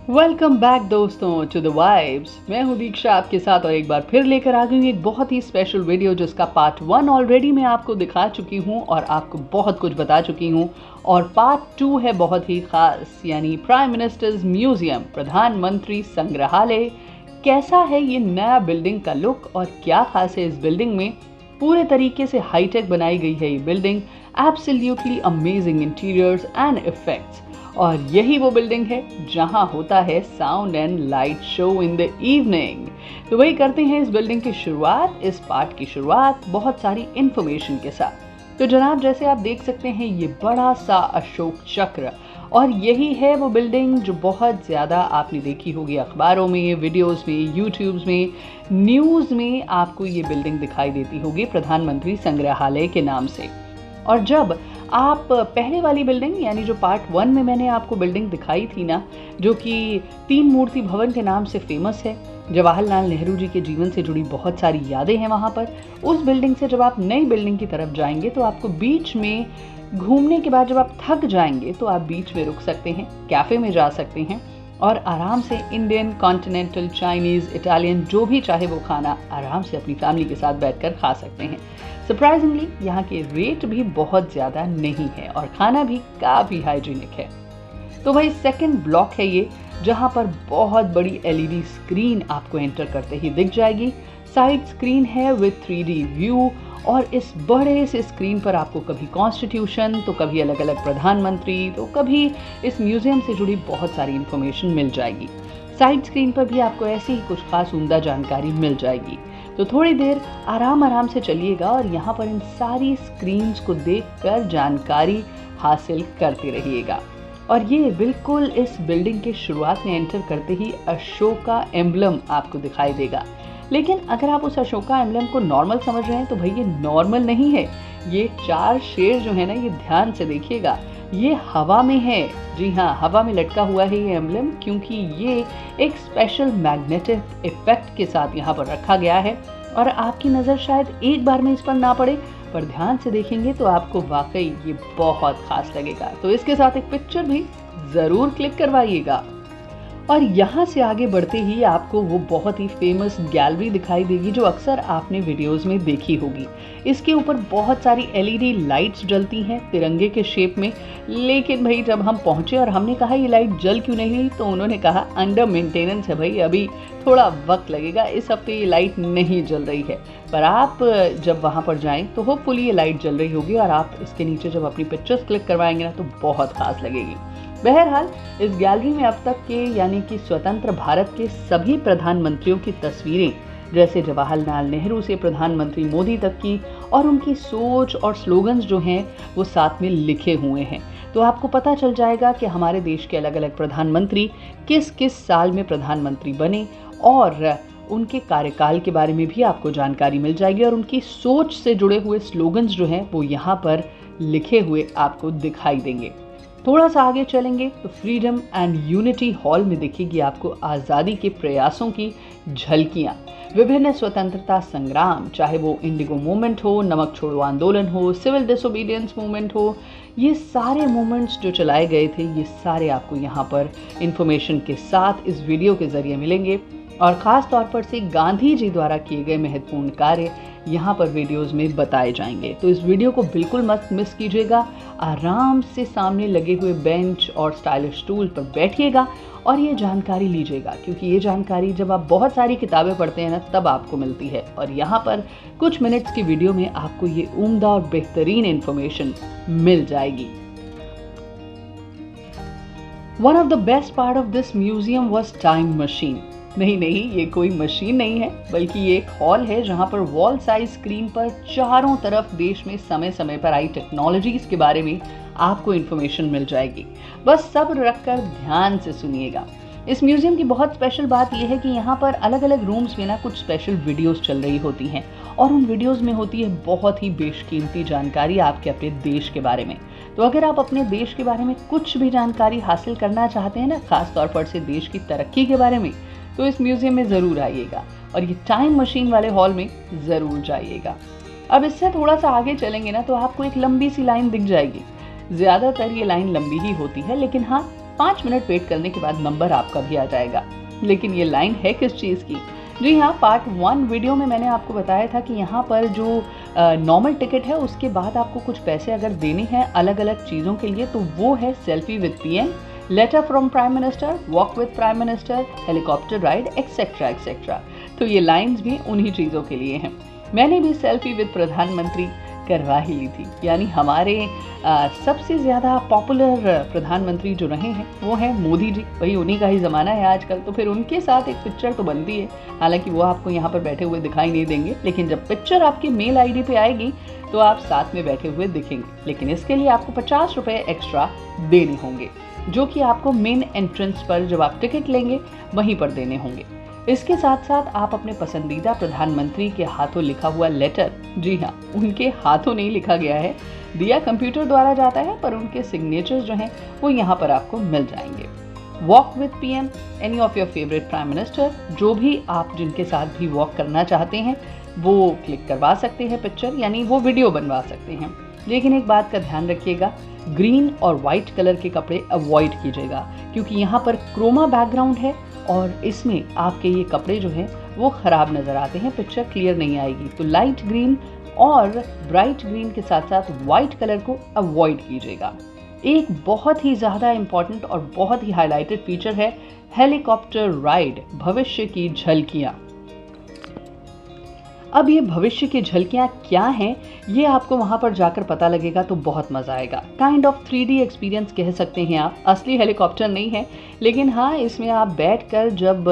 Welcome back दोस्तों to the vibes. मैं हूं दीक्षा आपके साथ और एक बार फिर लेकर आ गई हूँ एक बहुत ही स्पेशल वीडियो जिसका पार्ट 1 ऑलरेडी मैं आपको दिखा चुकी हूँ और आपको बहुत कुछ बता चुकी हूँ। और पार्ट 2 है बहुत ही खास, यानी प्राइम मिनिस्टर्स म्यूजियम, प्रधानमंत्री संग्रहालय। कैसा है ये नया बिल्डिंग का लुक और क्या खास है इस बिल्डिंग में। पूरे तरीके से हाईटेक बनाई गई है ये building, absolutely amazing interiors and effects. और यही वो बिल्डिंग है जहां होता है sound and light show in the evening. तो वही करते हैं इस बिल्डिंग की शुरुआत, इस पार्ट की शुरुआत बहुत सारी इंफॉर्मेशन के साथ। तो जनाब, जैसे आप देख सकते हैं ये बड़ा सा अशोक चक्र, और यही है वो बिल्डिंग जो बहुत ज़्यादा आपने देखी होगी अखबारों में, वीडियोस में, यूट्यूब्स में, न्यूज़ में आपको ये बिल्डिंग दिखाई देती होगी प्रधानमंत्री संग्रहालय के नाम से। और जब आप पहले वाली बिल्डिंग, यानी जो पार्ट 1 में मैंने आपको बिल्डिंग दिखाई थी ना, जो कि 3 मूर्ति भवन के नाम से फेमस है, जवाहरलाल नेहरू जी के जीवन से जुड़ी बहुत सारी यादें हैं वहाँ पर। उस बिल्डिंग से जब आप नई बिल्डिंग की तरफ जाएंगे तो आपको बीच में घूमने के बाद जब आप थक जाएंगे तो आप बीच में रुक सकते हैं, कैफ़े में जा सकते हैं और आराम से इंडियन, कॉन्टिनेंटल, चाइनीज़, इटालियन, जो भी चाहे वो खाना आराम से अपनी फैमिली के साथ बैठकर खा सकते हैं। सरप्राइजिंगली यहाँ के रेट भी बहुत ज़्यादा नहीं है और खाना भी काफ़ी हाइजीनिक है। तो वही सेकंड ब्लॉक है ये, जहाँ पर बहुत बड़ी एलईडी स्क्रीन आपको एंटर करते ही दिख जाएगी। साइड स्क्रीन है विद 3D व्यू, और इस बड़े से स्क्रीन पर आपको कभी कॉन्स्टिट्यूशन, तो कभी अलग अलग प्रधानमंत्री, तो कभी इस म्यूजियम से जुड़ी बहुत सारी इंफॉर्मेशन मिल जाएगी। साइड स्क्रीन पर भी आपको ऐसी ही कुछ खास उम्दा जानकारी मिल जाएगी। तो थोड़ी देर आराम से चलिएगा और यहाँ पर इन सारी स्क्रीन्स को देखकर जानकारी हासिल करते रहिएगा। और ये बिल्कुल इस बिल्डिंग के शुरुआत में एंटर करते ही अशोका एम्बलम आपको दिखाई देगा। लेकिन अगर आप उस अशोका एम्बलम को नॉर्मल समझ रहे हैं तो भाई ये नॉर्मल नहीं है। ये 4 शेर जो है ना, ये ध्यान से देखिएगा, ये हवा में है। जी हाँ, हवा में लटका हुआ है ये एम्बलम, क्योंकि ये एक स्पेशल मैग्नेटिक इफेक्ट के साथ यहाँ पर रखा गया है। और आपकी नज़र शायद एक बार में इस पर ना पड़े, पर ध्यान से देखेंगे तो आपको वाकई ये बहुत खास लगेगा। तो इसके साथ एक पिक्चर भी ज़रूर क्लिक करवाइएगा। और यहाँ से आगे बढ़ते ही आपको वो बहुत ही फेमस गैलरी दिखाई देगी जो अक्सर आपने वीडियोस में देखी होगी। इसके ऊपर बहुत सारी एलईडी लाइट्स जलती हैं तिरंगे के शेप में। लेकिन भाई जब हम पहुँचे और हमने कहा ये लाइट जल क्यों नहीं रही, तो उन्होंने कहा अंडर मेंटेनेंस है भाई, अभी थोड़ा वक्त लगेगा, इस हफ्ते ये लाइट नहीं जल रही है। पर आप जब वहाँ पर जाएं तो होपफुली ये लाइट जल रही होगी और आप इसके नीचे जब अपनी पिक्चर्स क्लिक करवाएंगे ना तो बहुत खास लगेगी। बहरहाल इस गैलरी में अब तक के, यानी कि स्वतंत्र भारत के सभी प्रधानमंत्रियों की तस्वीरें, जैसे जवाहरलाल नेहरू से प्रधानमंत्री मोदी तक की, और उनकी सोच और स्लोगन्स जो हैं वो साथ में लिखे हुए हैं। तो आपको पता चल जाएगा कि हमारे देश के अलग अलग प्रधानमंत्री किस किस साल में प्रधानमंत्री बने, और उनके कार्यकाल के बारे में भी आपको जानकारी मिल जाएगी। और उनकी सोच से जुड़े हुए स्लोगन्स जो हैं वो यहाँ पर लिखे हुए आपको दिखाई देंगे। थोड़ा सा आगे चलेंगे तो फ्रीडम एंड यूनिटी हॉल में दिखेगी आपको आज़ादी के प्रयासों की झलकियाँ। विभिन्न स्वतंत्रता संग्राम, चाहे वो इंडिगो मूवमेंट हो, नमक छोड़ो आंदोलन हो, सिविल डिसोबीडियंस मूवमेंट हो, ये सारे मूवमेंट्स जो चलाए गए थे, ये सारे आपको यहाँ पर इंफॉर्मेशन के साथ इस वीडियो के ज़रिए मिलेंगे। और ख़ास तौर पर से गांधी जी द्वारा किए गए महत्वपूर्ण कार्य यहाँ पर वीडियोस में बताए जाएंगे। तो इस वीडियो को बिल्कुल मत मिस कीजिएगा। आराम से सामने लगे हुए बेंच और स्टाइलिश स्टूल पर बैठिएगा और ये जानकारी लीजिएगा, क्योंकि ये जानकारी जब आप बहुत सारी किताबें पढ़ते हैं ना तब आपको मिलती है, और यहाँ पर कुछ मिनट्स की वीडियो में आपको ये उम्दा और बेहतरीन इन्फॉर्मेशन मिल जाएगी। One of the best part of this museum was time machine. नहीं, ये कोई मशीन नहीं है, बल्कि ये एक हॉल है जहां पर वॉल साइज स्क्रीन पर चारों तरफ देश में समय समय पर आई टेक्नोलॉजीज के बारे में आपको इन्फॉर्मेशन मिल जाएगी। बस सब्र रखकर ध्यान से सुनिएगा। इस म्यूजियम की बहुत स्पेशल बात यह है कि यहाँ पर अलग अलग रूम्स में ना कुछ स्पेशल वीडियोस चल रही होती हैं, और उन वीडियोस में होती है बहुत ही बेशकीमती जानकारी आपके अपने देश के बारे में। तो अगर आप अपने देश के बारे में कुछ भी जानकारी हासिल करना चाहते हैं ना, खास तौर पर से देश की तरक्की के बारे में, तो इस म्यूजियम में ज़रूर आइएगा और ये टाइम मशीन वाले हॉल में ज़रूर जाइएगा। अब इससे थोड़ा सा आगे चलेंगे ना तो आपको एक लंबी सी लाइन दिख जाएगी। ज़्यादातर ये लाइन लंबी ही होती है, लेकिन हाँ, 5 मिनट वेट करने के बाद नंबर आपका भी आ जाएगा। लेकिन ये लाइन है किस चीज़ की? जी हाँ, पार्ट 1 वीडियो में मैंने आपको बताया था कि यहाँ पर जो नॉर्मल टिकट है उसके बाद आपको कुछ पैसे अगर देने हैं अलग अलग चीज़ों के लिए, तो वो है selfie with PM, letter from prime minister, walk with prime minister, helicopter ride, etcetera etcetera. तो ये लाइन्स भी उन्हीं चीज़ों के लिए हैं। मैंने भी सेल्फी विद प्रधानमंत्री करवा ही ली थी, यानी हमारे सबसे ज़्यादा पॉपुलर प्रधानमंत्री जो रहे हैं वो हैं मोदी जी। वही उन्हीं का ही ज़माना है आजकल, तो फिर उनके साथ एक पिक्चर तो बनती है। हालांकि वो आपको यहाँ पर बैठे हुए दिखाई नहीं देंगे, लेकिन जब पिक्चर आपके मेल आईडी पे आएगी तो आप साथ में बैठे हुए दिखेंगे। लेकिन इसके लिए आपको 50 रुपये एक्स्ट्रा देने होंगे, जो कि आपको मेन एंट्रेंस पर जब आप टिकट लेंगे वहीं पर देने होंगे। इसके साथ साथ आप अपने पसंदीदा प्रधानमंत्री के हाथों लिखा हुआ लेटर, जी हाँ, उनके हाथों नहीं लिखा गया है, दिया कंप्यूटर द्वारा जाता है, पर उनके सिग्नेचर्स जो हैं वो यहाँ पर आपको मिल जाएंगे। Walk with PM, any of your favourite prime minister, जो भी आप जिनके साथ भी वॉक करना चाहते हैं वो क्लिक करवा सकते हैं पिक्चर, यानी वो वीडियो बनवा सकते हैं। लेकिन एक बात का ध्यान रखिएगा, ग्रीन और वाइट कलर के कपड़े अवॉइड कीजिएगा, क्योंकि यहाँ पर क्रोमा बैकग्राउंड है और इसमें आपके ये कपड़े जो हैं वो ख़राब नज़र आते हैं, पिक्चर क्लियर नहीं आएगी। तो लाइट ग्रीन और ब्राइट ग्रीन के साथ साथ वाइट कलर को अवॉइड कीजिएगा। एक बहुत ही ज़्यादा इम्पॉर्टेंट और बहुत ही हाईलाइटेड फीचर है हेलीकॉप्टर राइड, भविष्य की झलकियाँ। अब ये भविष्य की झलकियाँ क्या हैं, ये आपको वहाँ पर जाकर पता लगेगा तो बहुत मज़ा आएगा। काइंड ऑफ 3D एक्सपीरियंस कह सकते हैं आप। असली हेलीकॉप्टर नहीं है, लेकिन हाँ, इसमें आप बैठकर जब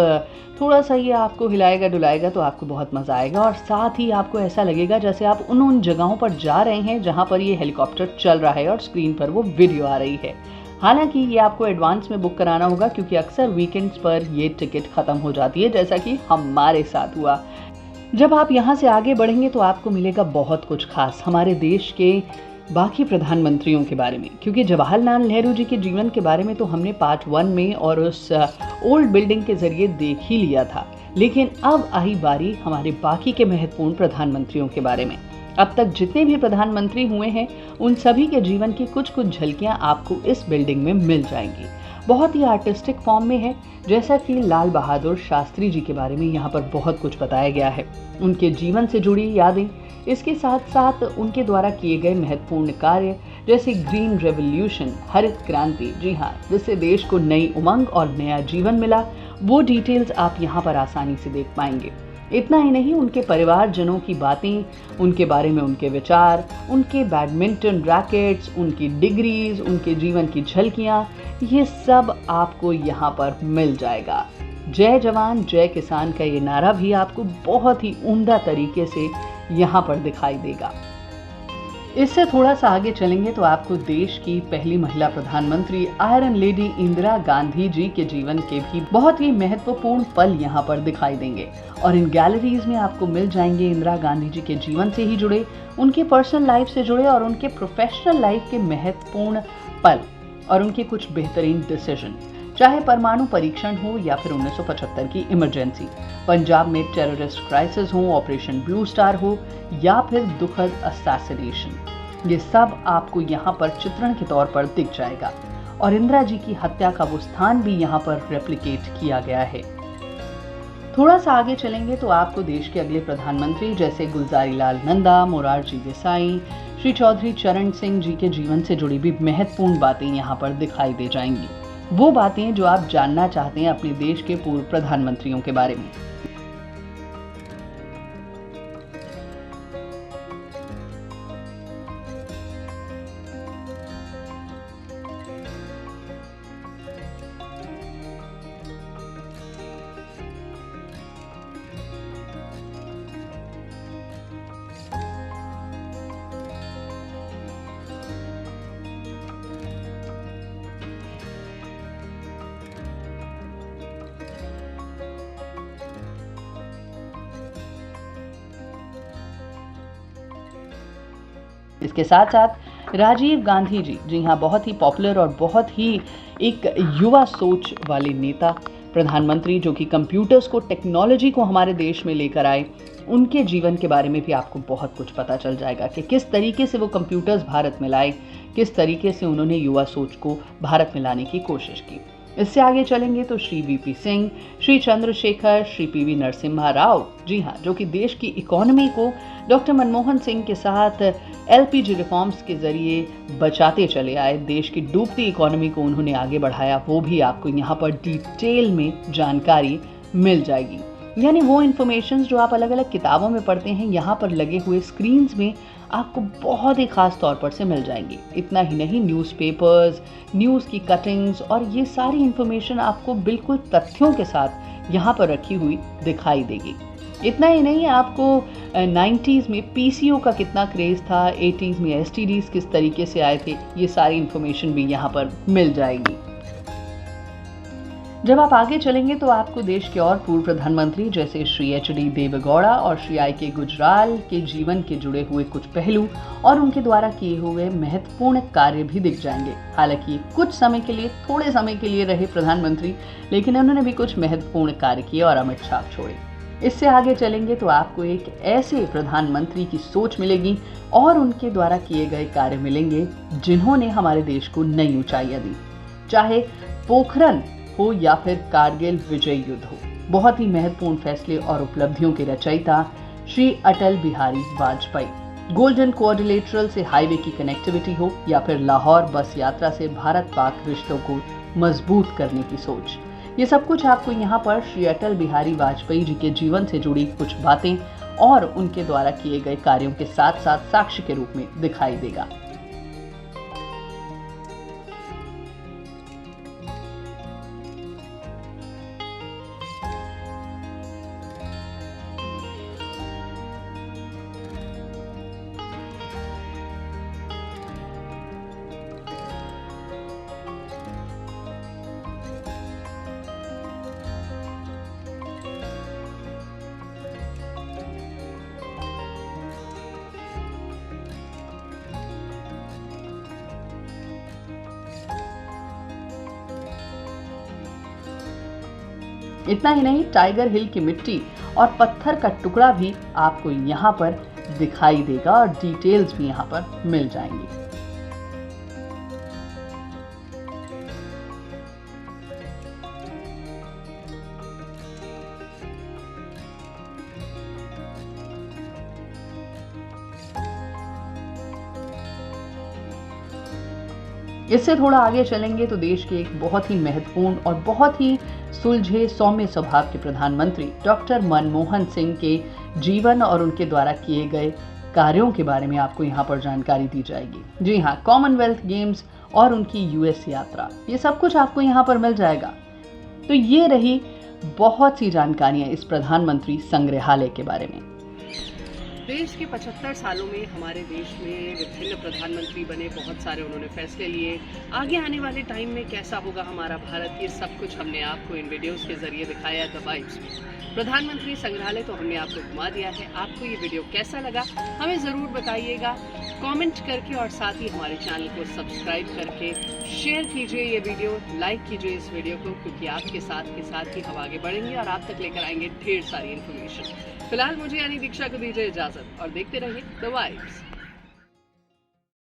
थोड़ा सा ये आपको हिलाएगा डुलाएगा तो आपको बहुत मज़ा आएगा, और साथ ही आपको ऐसा लगेगा जैसे आप उन जगहों पर जा रहे हैं जहाँ पर ये हेलीकॉप्टर चल रहा है और स्क्रीन पर वो वीडियो आ रही है। हालांकि ये आपको एडवांस में बुक कराना होगा, क्योंकि अक्सर वीकेंड्स पर ये टिकट ख़त्म हो जाती है, जैसा कि हमारे साथ हुआ। जब आप यहाँ से आगे बढ़ेंगे तो आपको मिलेगा बहुत कुछ खास हमारे देश के बाकी प्रधानमंत्रियों के बारे में, क्योंकि जवाहरलाल नेहरू जी के जीवन के बारे में तो हमने पार्ट 1 में और उस ओल्ड बिल्डिंग के ज़रिए देख ही लिया था। लेकिन अब आई बारी हमारे बाकी के महत्वपूर्ण प्रधानमंत्रियों के बारे में। अब तक जितने भी प्रधानमंत्री हुए हैं उन सभी के जीवन की कुछ कुछ झलकियाँ आपको इस बिल्डिंग में मिल जाएंगी। बहुत ही आर्टिस्टिक फॉर्म में है, जैसा कि लाल बहादुर शास्त्री जी के बारे में यहाँ पर बहुत कुछ बताया गया है, उनके जीवन से जुड़ी यादें, इसके साथ साथ उनके द्वारा किए गए महत्वपूर्ण कार्य जैसे ग्रीन रेवोल्यूशन, हरित क्रांति, जी हाँ, जिससे देश को नई उमंग और नया जीवन मिला, वो डिटेल्स आप यहाँ पर आसानी से देख पाएंगे। इतना ही नहीं, उनके परिवारजनों की बातें, उनके बारे में उनके विचार, उनके बैडमिंटन रैकेट्स, उनकी डिग्रीज, उनके जीवन की झलकियाँ, ये सब आपको यहाँ पर मिल जाएगा। जय जवान जय किसान का ये नारा भी आपको बहुत ही उम्दा तरीके से यहाँ पर दिखाई देगा। इससे थोड़ा सा आगे चलेंगे तो आपको देश की पहली महिला प्रधानमंत्री आयरन लेडी इंदिरा गांधी जी के जीवन के भी बहुत ही महत्वपूर्ण पल यहाँ पर दिखाई देंगे, और इन गैलरीज में आपको मिल जाएंगे इंदिरा गांधी जी के जीवन से ही जुड़े, उनके पर्सनल लाइफ से जुड़े और उनके प्रोफेशनल लाइफ के महत्वपूर्ण पल और उनके कुछ बेहतरीन डिसीजन, चाहे परमाणु परीक्षण हो या फिर 1975 की इमरजेंसी, पंजाब में टेररिस्ट क्राइसिस हो, ऑपरेशन ब्लू स्टार हो या फिर दुखद असैसिनेशन, ये सब आपको यहाँ पर चित्रण के तौर पर दिख जाएगा। और इंदिरा जी की हत्या का वो स्थान भी यहाँ पर रेप्लिकेट किया गया है। थोड़ा सा आगे चलेंगे तो आपको देश के अगले प्रधानमंत्री जैसे गुलजारी लाल नंदा, मोरारजी देसाई, श्री चौधरी चरण सिंह जी के जीवन से जुड़ी भी महत्वपूर्ण बातें यहाँ पर दिखाई दे जाएंगी, वो बातें जो आप जानना चाहते हैं अपने देश के पूर्व प्रधानमंत्रियों के बारे में। इसके साथ साथ राजीव गांधी जी, जी हाँ, बहुत ही पॉपुलर और बहुत ही एक युवा सोच वाले नेता, प्रधानमंत्री जो कि कंप्यूटर्स को, टेक्नोलॉजी को हमारे देश में लेकर आए, उनके जीवन के बारे में भी आपको बहुत कुछ पता चल जाएगा कि किस तरीके से वो कंप्यूटर्स भारत में लाए, किस तरीके से उन्होंने युवा सोच को भारत में लाने की कोशिश की। इससे आगे चलेंगे तो श्री वीपी सिंह, श्री चंद्रशेखर, श्री पीवी नरसिम्हा राव, जी हाँ, जो कि देश की इकोनॉमी को डॉक्टर मनमोहन सिंह के साथ एलपीजी रिफॉर्म्स के जरिए बचाते चले आए, देश की डूबती इकोनॉमी को उन्होंने आगे बढ़ाया, वो भी आपको यहाँ पर डिटेल में जानकारी मिल जाएगी। यानी वो इन्फॉर्मेशन जो आप अलग अलग किताबों में पढ़ते हैं, यहाँ पर लगे हुए स्क्रीन्स में आपको बहुत ही खास तौर पर से मिल जाएंगी। इतना ही नहीं, न्यूज़पेपर्स, न्यूज़ की कटिंग्स और ये सारी इन्फॉर्मेशन आपको बिल्कुल तथ्यों के साथ यहाँ पर रखी हुई दिखाई देगी। इतना ही नहीं, आपको 90s में पीसीओ का कितना क्रेज़ था, 80s में एसटीडीज किस तरीके से आए थे, ये सारी इन्फॉर्मेशन भी यहाँ पर मिल जाएगी। जब आप आगे चलेंगे तो आपको देश के और पूर्व प्रधानमंत्री जैसे श्री एच.डी. देवेगौड़ा और श्री आई.के. गुजराल के जीवन के जुड़े हुए कुछ पहलू और उनके द्वारा किए हुए महत्वपूर्ण कार्य भी दिख जाएंगे। हालांकि कुछ समय के लिए, थोड़े समय के लिए रहे प्रधानमंत्री, लेकिन उन्होंने भी कुछ महत्वपूर्ण कार्य किए और अमिट छाप छोड़े। इससे आगे चलेंगे तो आपको एक ऐसे प्रधानमंत्री की सोच मिलेगी और उनके द्वारा किए गए कार्य मिलेंगे जिन्होंने हमारे देश को नई ऊंचाइयां दी, चाहे पोखरन हो या फिर कारगिल विजय युद्ध हो। बहुत ही महत्वपूर्ण फैसले और उपलब्धियों के रचयिता श्री अटल बिहारी वाजपेयी। गोल्डन क्वाड्रिलेटरल से हाईवे की कनेक्टिविटी हो या फिर लाहौर बस यात्रा से भारत पाक रिश्तों को मजबूत करने की सोच, ये सब कुछ आपको यहाँ पर श्री अटल बिहारी वाजपेयी जी के जीवन से जुड़ी कुछ बातें और उनके द्वारा किए गए कार्यों के साथ साथ साक्ष्य के रूप में दिखाई देगा। इतना ही नहीं, टाइगर हिल की मिट्टी और पत्थर का टुकड़ा भी आपको यहाँ पर दिखाई देगा और डिटेल्स भी यहाँ पर मिल जाएंगी। इससे थोड़ा आगे चलेंगे तो देश के एक बहुत ही महत्वपूर्ण और बहुत ही सुलझे सौम्य स्वभाव के प्रधानमंत्री डॉक्टर मनमोहन सिंह के जीवन और उनके द्वारा किए गए कार्यों के बारे में आपको यहाँ पर जानकारी दी जाएगी। जी हाँ, कॉमनवेल्थ गेम्स और उनकी यूएस यात्रा, ये सब कुछ आपको यहाँ पर मिल जाएगा। तो ये रही बहुत सी जानकारियाँ इस प्रधानमंत्री संग्रहालय के बारे में। देश के 75 सालों में हमारे देश में विभिन्न प्रधानमंत्री बने, बहुत सारे उन्होंने फैसले लिए। आगे आने वाले टाइम में कैसा होगा हमारा भारत, ये सब कुछ हमने आपको इन वीडियोस के जरिए दिखाया द वाइब्स में। प्रधानमंत्री संग्रहालय तो हमने आपको घुमा दिया है। आपको ये वीडियो कैसा लगा हमें ज़रूर बताइएगा कमेंट करके, और साथ ही हमारे चैनल को सब्सक्राइब करके शेयर कीजिए ये वीडियो, लाइक कीजिए इस वीडियो को, क्योंकि आपके साथ ही हम आगे बढ़ेंगे और आप तक लेकर आएंगे ढेर सारी इन्फॉर्मेशन। फिलहाल मुझे यानी दीक्षा को दीजिए इजाजत और देखते रहिए द वाइब्स।